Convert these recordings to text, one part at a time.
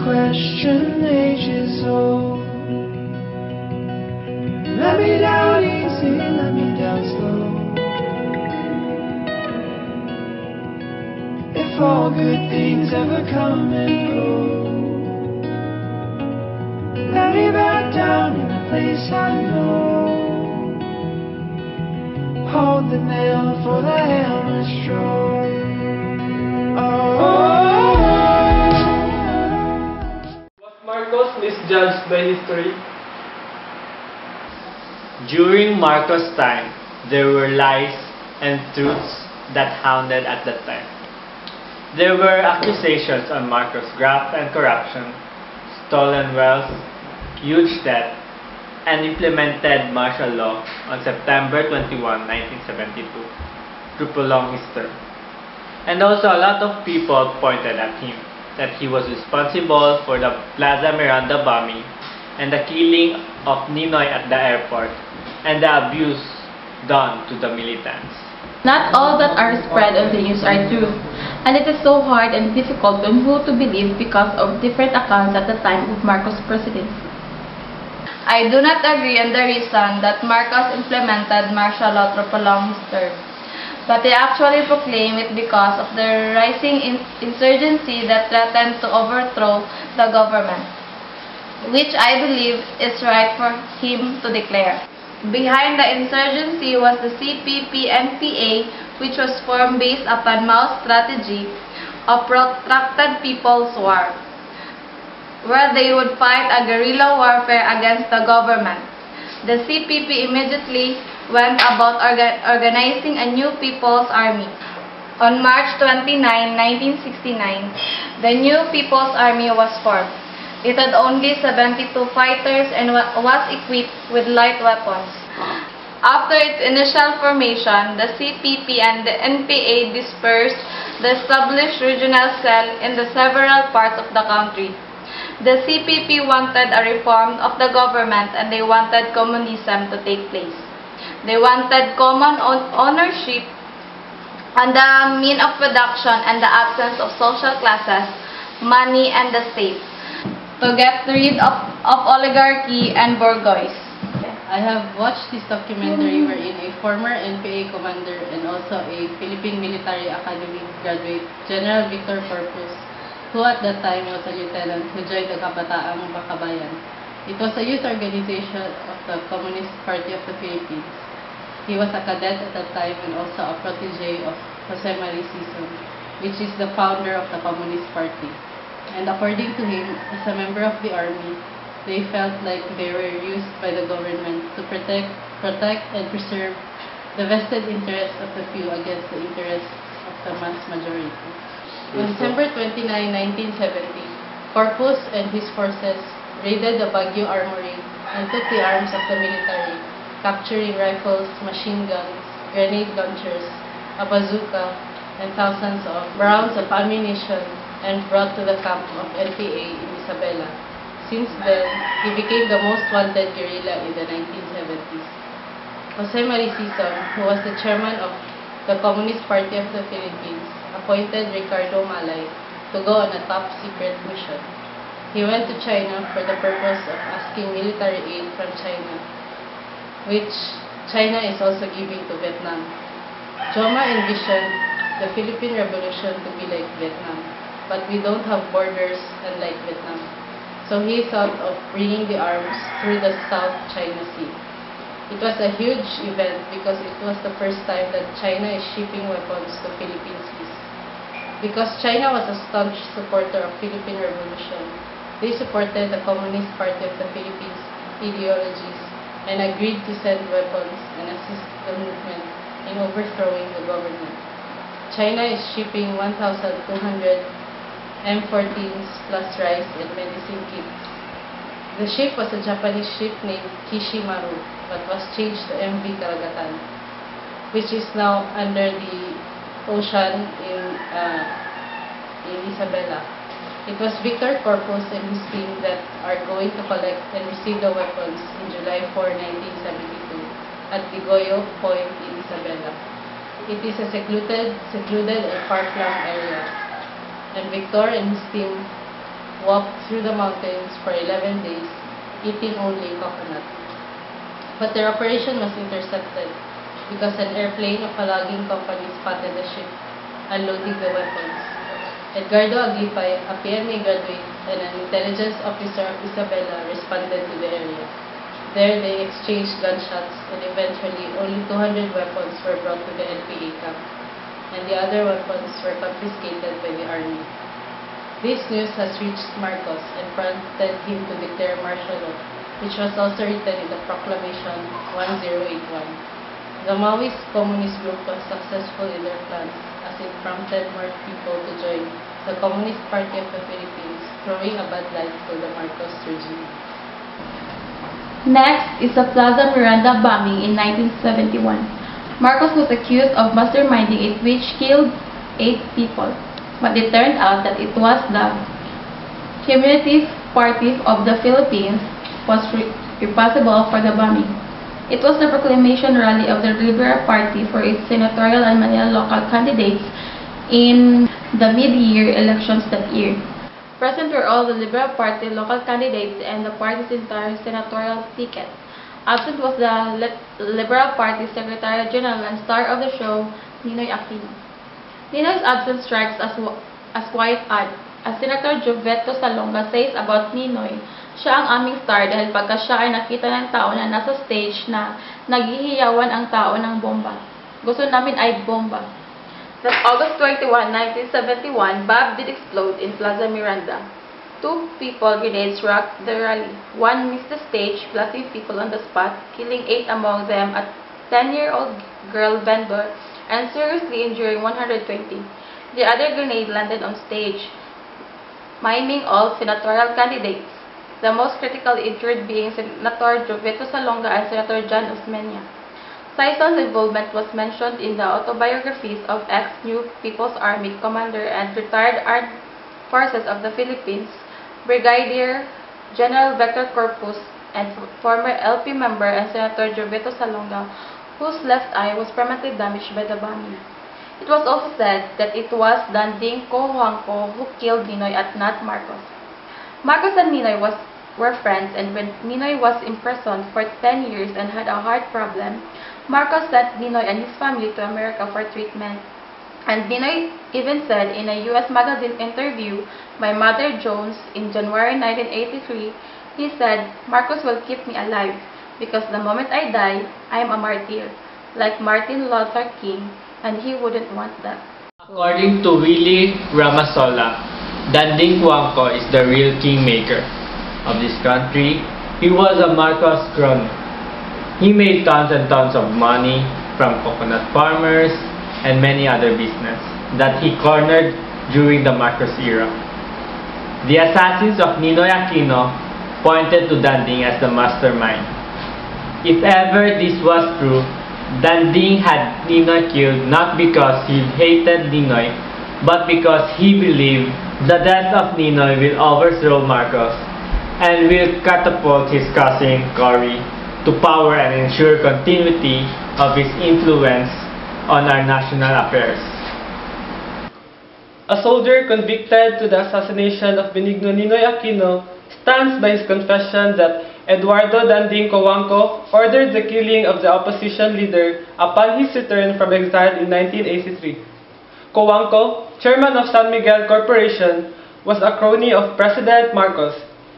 question ages old. Let me down easy, let me down slow. If all good things ever come and go, let me back down in a place I know. Hold the nail for the hammer stroke. Was Marcos misjudged by history? During Marcos' time, there were lies and truths that hounded at that time. There were accusations on Marcos' graft and corruption, stolen wealth, huge debt, and implemented martial law on September 21, 1972 to prolong his term. And also a lot of people pointed at him that he was responsible for the Plaza Miranda bombing and the killing of Ninoy at the airport and the abuse done to the militants. Not all that are spread on the news are true, and it is so hard and difficult on who to believe because of different accounts at the time of Marcos' presidency. I do not agree on the reason that Marcos implemented martial law to prolong his term, but he actually proclaimed it because of the rising insurgency that threatened to overthrow the government, which I believe is right for him to declare. Behind the insurgency was the CPP-NPA, which was formed based upon Mao's strategy of protracted people's war, where they would fight a guerrilla warfare against the government. The CPP immediately went about organizing a new People's Army. On March 29, 1969, the new People's Army was formed. It had only 72 fighters and was equipped with light weapons. After its initial formation, the CPP and the NPA dispersed the established regional cell in the several parts of the country. The CPP wanted a reform of the government and they wanted communism to take place. They wanted common ownership on the mean of production and the absence of social classes, money, and the state, to get rid of oligarchy and bourgeois. I have watched this documentary wherein a former NPA commander and also a Philippine Military Academy graduate, General Victor Corpus, who at that time was a lieutenant who joined the Kabataang Bakabayan. It was a youth organization of the Communist Party of the Philippines. He was a cadet at that time and also a protege of Jose Marie Sison, which is the founder of the Communist Party. And according to him, as a member of the army, they felt like they were used by the government to protect and preserve the vested interests of the few against the interests of the mass majority. On December 29, 1970, Corpus and his forces raided the Baguio Armory and took the arms of the military, capturing rifles, machine guns, grenade launchers, a bazooka, and thousands of rounds of ammunition, and brought to the camp of NPA in Isabela. Since then, he became the most wanted guerrilla in the 1970s. Jose Marie Sison, who was the chairman of the Communist Party of the Philippines, appointed Ricardo Malay to go on a top-secret mission. He went to China for the purpose of asking military aid from China, which China is also giving to Vietnam. Joma envisioned the Philippine Revolution to be like Vietnam, but we don't have borders unlike Vietnam. So he thought of bringing the arms through the South China Sea. It was a huge event because it was the first time that China is shipping weapons to Philippine seas. Because China was a staunch supporter of Philippine Revolution, they supported the Communist Party of the Philippines ideologies and agreed to send weapons and assist the movement in overthrowing the government. China is shipping 1,200 M14s plus rice and medicine kits. The ship was a Japanese ship named Kishimaru, but was changed to MV Karagatan, which is now under the ocean in Isabela. It was Victor Corpus and his team that are going to collect and receive the weapons in July 4, 1972 at Bigoyo Point in Isabela. It is a secluded and far-flung area, and Victor and his team walked through the mountains for 11 days, eating only coconut. But their operation was intercepted because an airplane of a logging company spotted the ship, unloading the weapons. Edgardo Aglipay, a PMA graduate and an intelligence officer of Isabela, responded to the area. There they exchanged gunshots, and eventually only 200 weapons were brought to the NPA camp, and the other weapons were confiscated by the army. This news has reached Marcos and prompted him to declare martial law, which was also written in the Proclamation 1081. The Maoist communist group was successful in their plans as it prompted more people to join the Communist Party of the Philippines, throwing a bad light to the Marcos regime. Next is the Plaza Miranda bombing in 1971. Marcos was accused of masterminding it, which killed 8 people. But it turned out that it was the Communist Party of the Philippines was responsible for the bombing. It was the proclamation rally of the Liberal Party for its senatorial and Manila local candidates in the mid-year elections that year. Present were all the Liberal Party local candidates and the party's entire senatorial ticket. Absent was the Liberal Party Secretary General and star of the show, Ninoy Aquino. Ninoy's absence strikes as quite odd. As Senator Joveto Salonga says about Ninoy, siya ang aming star dahil pagka siya ay nakita ng tao na nasa stage na naghihiyawan ang tao ng bomba. Gusto namin ay bomba. That August 21, 1971, Bob did explode in Plaza Miranda. 2 people grenades rocked the rally. One missed the stage, blasting people on the spot, killing 8 among them a 10-year-old girl vendor and seriously injuring 120. The other grenade landed on stage, maiming all senatorial candidates, the most critically injured being Senator Joveto Salonga and Senator John Osmeña. Saison's involvement was mentioned in the autobiographies of ex-New People's Army commander and retired Armed Forces of the Philippines, Brigadier General Vector Corpus, and former LP member and Senator Joveto Salonga, whose left eye was permanently damaged by the bombing. It was also said that it was Danding Cojuangco who killed Ninoy at not Marcos. Marcos and Ninoy were friends, and when Ninoy was imprisoned for 10 years and had a heart problem, Marcos sent Ninoy and his family to America for treatment. And Ninoy even said in a U.S. magazine interview by Mother Jones in January 1983, he said, "Marcos will keep me alive because the moment I die, I am a martyr, like Martin Luther King, and he wouldn't want that." According to Willie Ramasola, Danding Cojuangco is the real kingmaker of this country. He was a Marcos crony. He made tons and tons of money from coconut farmers and many other business that he cornered during the Marcos era. The assassins of Ninoy Aquino pointed to Danding as the mastermind. If ever this was true, Danding had Ninoy killed not because he hated Ninoy, but because he believed the death of Ninoy will overthrow Marcos and will catapult his cousin Cory to power and ensure continuity of his influence on our national affairs. A soldier convicted to the assassination of Benigno Ninoy Aquino stands by his confession that Eduardo Danding Cojuangco ordered the killing of the opposition leader upon his return from exile in 1983. Cojuangco, chairman of San Miguel Corporation, was a crony of President Marcos.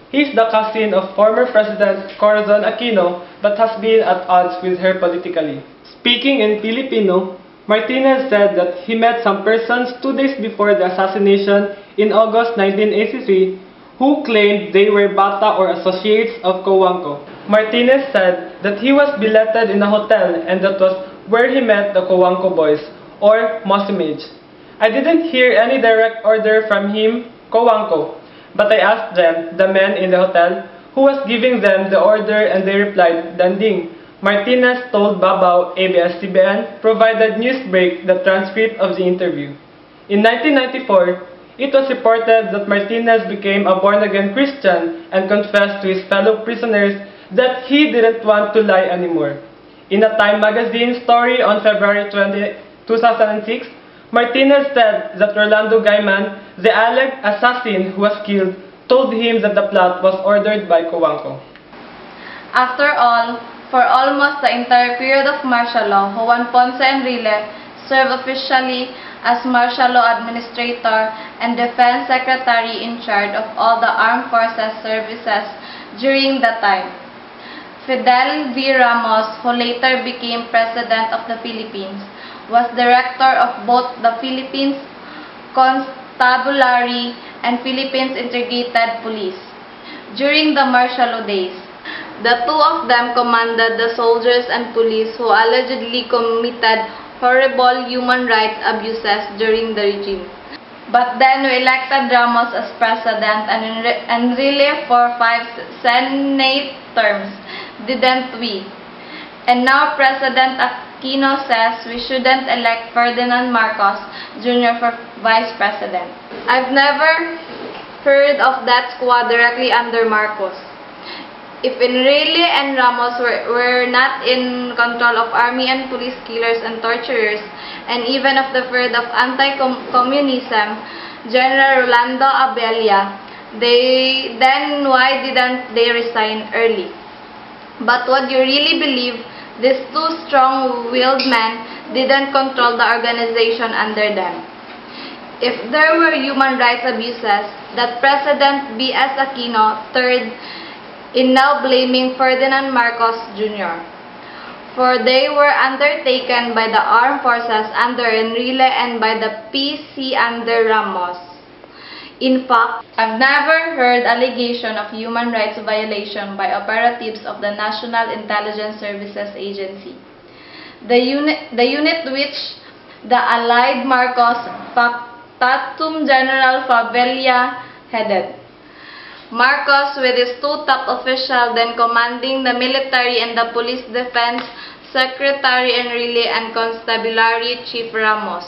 He is the cousin of former President Corazon Aquino but has been at odds with her politically. Speaking in Filipino, Martinez said that he met some persons 2 days before the assassination in August 1983 who claimed they were bata or associates of Cojuangco. Martinez said that he was billeted in a hotel and that was where he met the Cojuangco boys, or Mosimage. I didn't hear any direct order from him, Cojuangco, but I asked them, the men in the hotel, who was giving them the order, and they replied, Danding. Martinez told Babao ABS-CBN, provided Newsbreak the transcript of the interview. In 1994, it was reported that Martinez became a born-again Christian and confessed to his fellow prisoners that he didn't want to lie anymore. In a Time magazine story on February 20, 2006, Martinez said that Rolando Gaiman, the alleged assassin who was killed, told him that the plot was ordered by Cojuangco. After all, for almost the entire period of martial law, Juan Ponce Enrile served officially as martial law administrator and defense secretary in charge of all the armed forces services during that time. Fidel V. Ramos, who later became President of the Philippines, was director of both the Philippines Constabulary and Philippines Integrated Police during the martial law days. The two of them commanded the soldiers and police who allegedly committed horrible human rights abuses during the regime. But then we elected Ramos as president and Enrile for 5 Senate terms, didn't we? And now President Aquino says we shouldn't elect Ferdinand Marcos Jr. for vice president. I've never heard of that squad directly under Marcos. If Enrile and Ramos were not in control of army and police killers and torturers, and even of the third of anti-communism, General Rolando Abella, then why didn't they resign early? But would you really believe these two strong-willed men didn't control the organization under them? If there were human rights abuses, that President B.S. Aquino III in now blaming Ferdinand Marcos Jr. For they were undertaken by the armed forces under Enrile and by the PC under Ramos. In fact, I've never heard allegation of human rights violation by operatives of the National Intelligence Services Agency, the unit which the allied Marcos Factotum General Favela headed. Marcos, with his two top officials then commanding the military and the police defense, Secretary Enrile and Constabulary Chief Ramos.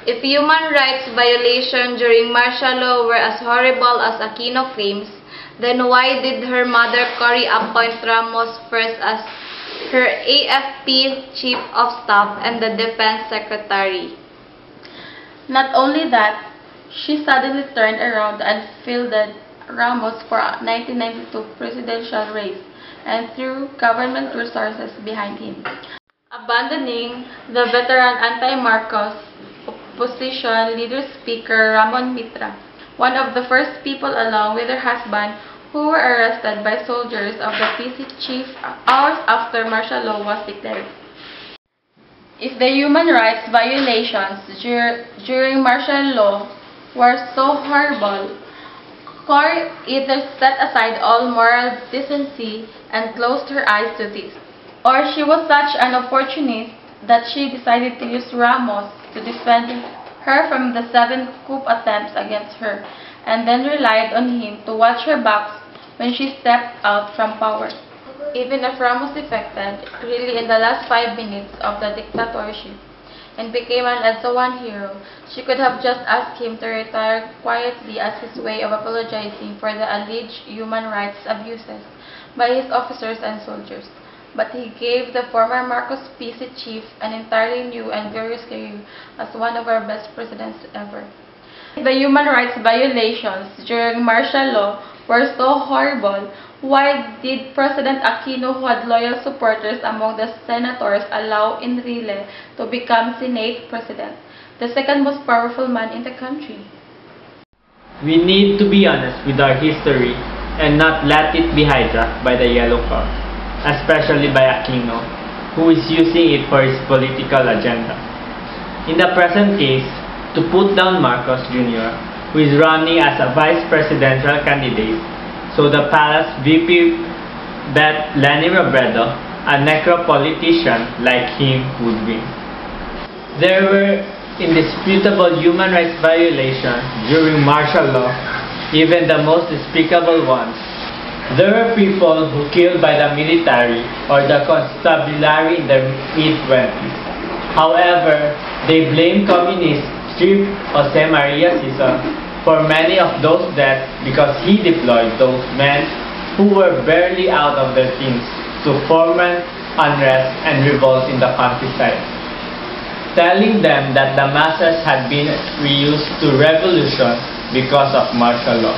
If human rights violation during martial law were as horrible as Aquino claims, then why did her mother Cory appoint Ramos first as her AFP Chief of Staff and the Defense Secretary? Not only that, she suddenly turned around and fielded Ramos for a 1992 presidential race and threw government resources behind him, abandoning the veteran anti-Marcos opposition leader Speaker Ramon Mitra, one of the first people along with her husband who were arrested by soldiers of the PC chief hours after martial law was declared. If the human rights violations during martial law were so horrible, Cory either set aside all moral decency and closed her eyes to this, or she was such an opportunist that she decided to use Ramos to defend her from the 7 coup attempts against her, and then relied on him to watch her backs when she stepped out from power. Even if Ramos defected, really in the last 5 minutes of the dictatorship, and became an EDSA hero, she could have just asked him to retire quietly as his way of apologizing for the alleged human rights abuses by his officers and soldiers. But he gave the former Marcos PC chief an entirely new and glorious career as one of our best presidents ever. The human rights violations during martial law were so horrible, why did President Aquino, who had loyal supporters among the senators, allow Enrile to become Senate President, the second most powerful man in the country? We need to be honest with our history and not let it be hijacked by the Yellow Cross, especially by Aquino, who is using it for his political agenda. In the present case, to put down Marcos Jr., who is running as a vice presidential candidate, so the palace VP bet Leni Robredo, a necro-politician like him, would win. There were indisputable human rights violations during martial law, even the most despicable ones. There were people who killed by the military or the constabulary in their mid-20s. However, they blamed communist Chief Jose Maria Sison for many of those deaths because he deployed those men who were barely out of their teens to foment unrest and revolt in the countryside, telling them that the masses had been reduced to revolution because of martial law.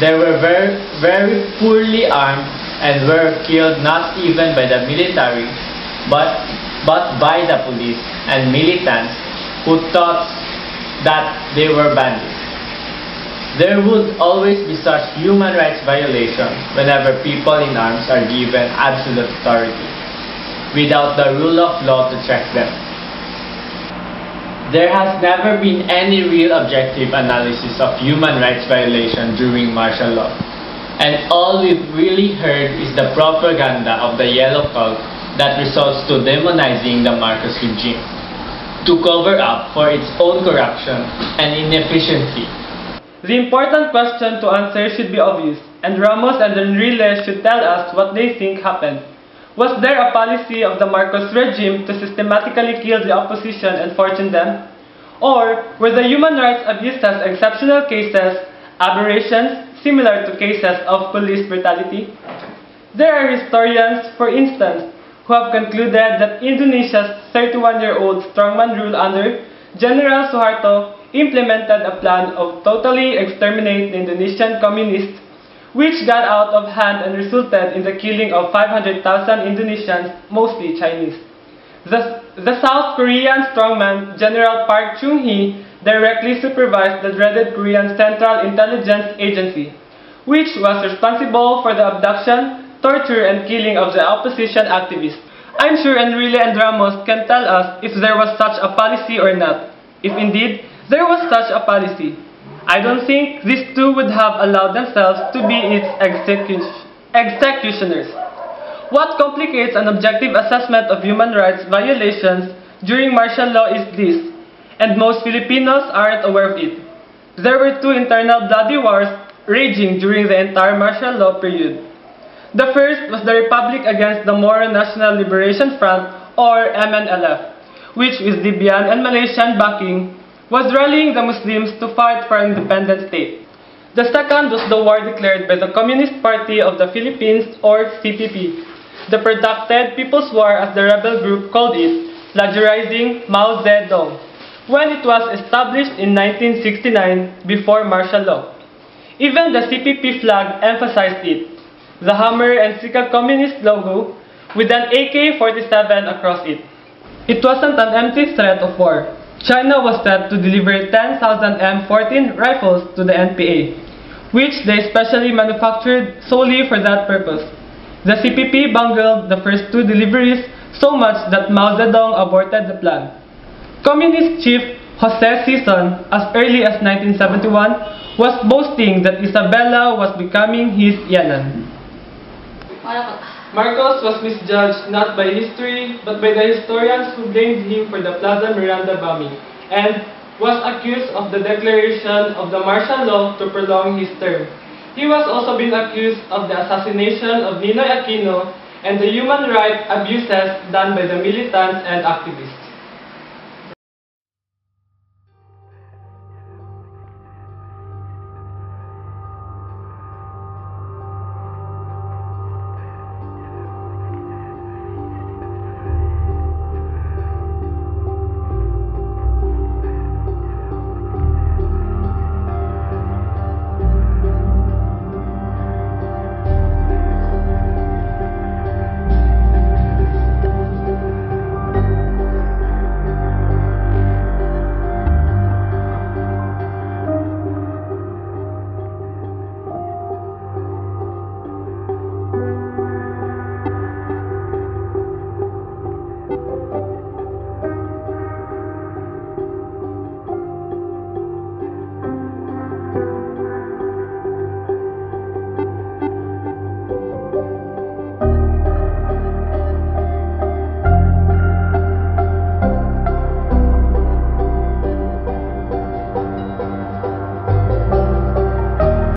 They were very, very poorly armed and were killed not even by the military, but by the police and militants who thought that they were bandits. There would always be such human rights violations whenever people in arms are given absolute authority, without the rule of law to check them. There has never been any real objective analysis of human rights violation during martial law, and all we've really heard is the propaganda of the Yellow Cult that results to demonizing the Marcos regime, to cover up for its own corruption and inefficiency. The important question to answer should be obvious, and Ramos and Enrile should tell us what they think happened. Was there a policy of the Marcos regime to systematically kill the opposition and fortune them? Or were the human rights abuses exceptional cases, aberrations similar to cases of police brutality? There are historians, for instance, who have concluded that Indonesia's 31-year-old strongman rule under General Suharto implemented a plan of totally exterminate the Indonesian communists, which got out of hand and resulted in the killing of 500,000 Indonesians, mostly Chinese. The South Korean strongman General Park Chung-hee directly supervised the dreaded Korean Central Intelligence Agency, which was responsible for the abduction, torture, and killing of the opposition activists. I'm sure Enrile and Ramos can tell us if there was such a policy or not, if indeed there was such a policy. I don't think these two would have allowed themselves to be its executioners. What complicates an objective assessment of human rights violations during martial law is this, and most Filipinos aren't aware of it. There were two internal bloody wars raging during the entire martial law period. The first was the Republic against the Moro National Liberation Front, or MNLF, which with Libyan and Malaysian backing was rallying the Muslims to fight for an independent state. The second was the war declared by the Communist Party of the Philippines, or CPP, the Productive People's War as the rebel group called it, plagiarizing Mao Zedong, when it was established in 1969 before martial law. Even the CPP flag emphasized it, the hammer and sickle communist logo with an AK-47 across it. It wasn't an empty threat of war. China was set to deliver 10,000 M14 rifles to the NPA, which they specially manufactured solely for that purpose. The CPP bungled the first two deliveries so much that Mao Zedong aborted the plan. Communist chief Jose Sison, as early as 1971, was boasting that Isabela was becoming his Yan'an. Marcos was misjudged not by history, but by the historians who blamed him for the Plaza Miranda bombing, and was accused of the declaration of the martial law to prolong his term. He was also been accused of the assassination of Ninoy Aquino and the human rights abuses done by the militants and activists.